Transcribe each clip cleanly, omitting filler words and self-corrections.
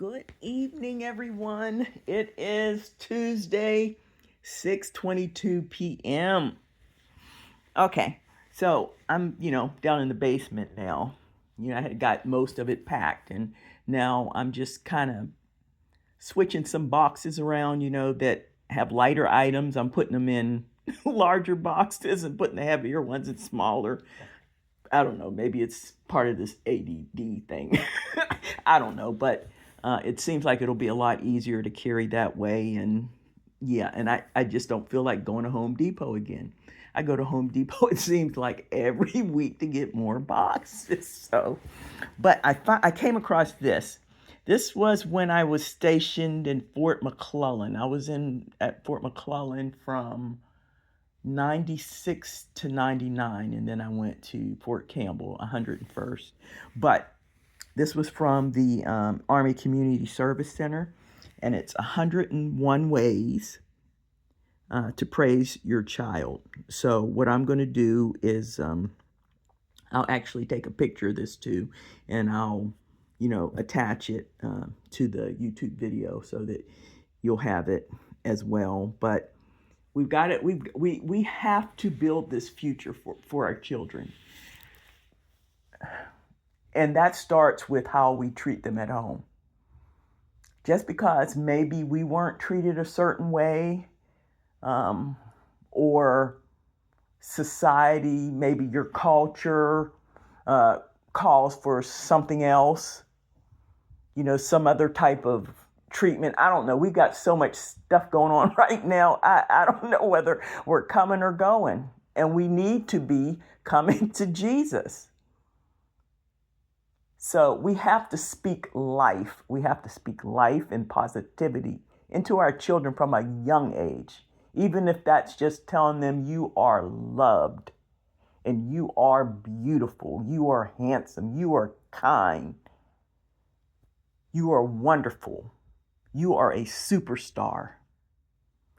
Good evening, everyone. It is Tuesday, 6:22 p.m. Okay, so I'm, down in the basement now. I had got most of it packed, and now I'm just kind of switching some boxes around, that have lighter items. I'm putting them in larger boxes and putting the heavier ones in smaller. I don't know. Maybe it's part of this ADD thing. I don't know, but it seems like it'll be a lot easier to carry that way. And yeah, and I just don't feel like going to Home Depot again. I go to Home Depot, it seems like every week to get more boxes. So, but I came across this. This was when I was stationed in Fort McClellan. I was in at Fort McClellan from 96 to 99, and then I went to Fort Campbell, 101st. But this was from the Army Community Service Center, and it's 101 ways to praise your child. So what I'm going to do is I'll actually take a picture of this too, and I'll attach it to the YouTube video so that you'll have it as well. But we've got it. We have to build this future for our children. And that starts with how we treat them at home. Just because maybe we weren't treated a certain way, or society, maybe your culture calls for something else, some other type of treatment. I don't know. We've got so much stuff going on right now. I don't know whether we're coming or going. And we need to be coming to Jesus. So we have to speak life. We have to speak life and positivity into our children from a young age. Even if that's just telling them you are loved and you are beautiful, you are handsome, you are kind, you are wonderful. You are a superstar.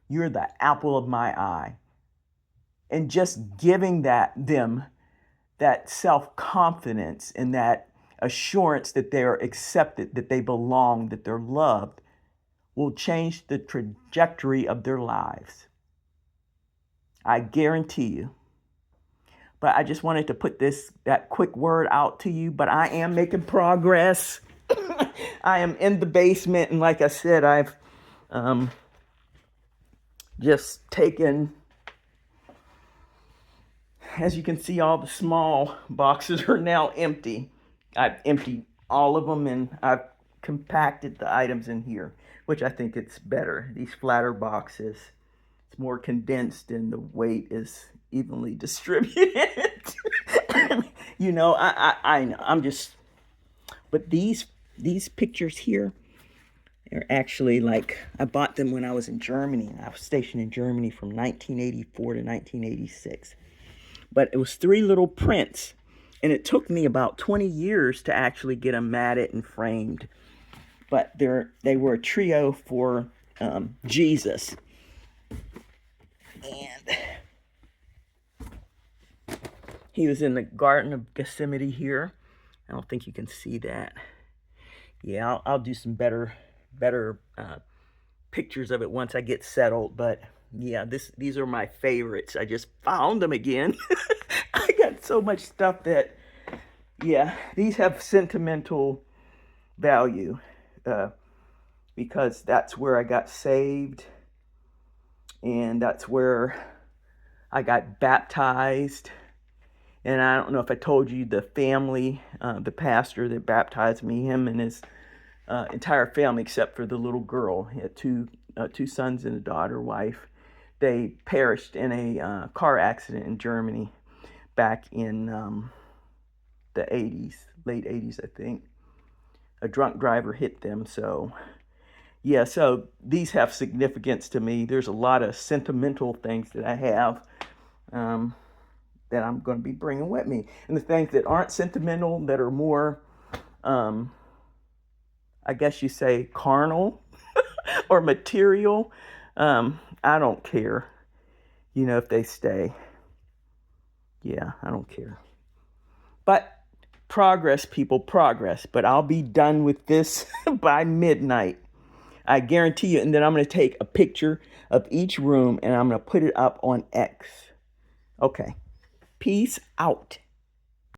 You're the apple of my eye. And just giving them that self-confidence and that assurance that they are accepted, that they belong, that they're loved, will change the trajectory of their lives. I guarantee you. But I just wanted to put that quick word out to you, but I am making progress. I am in the basement, and like I said, I've just taken, as you can see, all the small boxes are now empty. I've emptied all of them, and I've compacted the items in here, which I think it's better. These flatter boxes, it's more condensed, and the weight is evenly distributed. I know. I'm just, but these pictures here are actually like, I bought them when I was in Germany. I was stationed in Germany from 1984 to 1986. But it was 3 little prints, and it took me about 20 years to actually get them matted and framed. But they were a trio for Jesus. And he was in the Garden of Gethsemane here. I don't think you can see that. Yeah, I'll do some better pictures of it once I get settled. But yeah, these are my favorites. I just found them again. I got so much stuff that, yeah, these have sentimental value because that's where I got saved, and that's where I got baptized. And I don't know if I told you, the family, the pastor that baptized me, him and his entire family, except for the little girl, he had two sons and a daughter, wife. They perished in a car accident in Germany back in the 80s, late 80s, I think. A drunk driver hit them. So, yeah, so these have significance to me. There's a lot of sentimental things that I have that I'm going to be bringing with me. And the things that aren't sentimental, that are more, I guess you say, carnal or material, I don't care, if they stay. Yeah, I don't care. But Progress, people, progress. But I'll be done with this by midnight. I guarantee you. And then I'm going to take a picture of each room and I'm going to put it up on X. Okay. Peace out.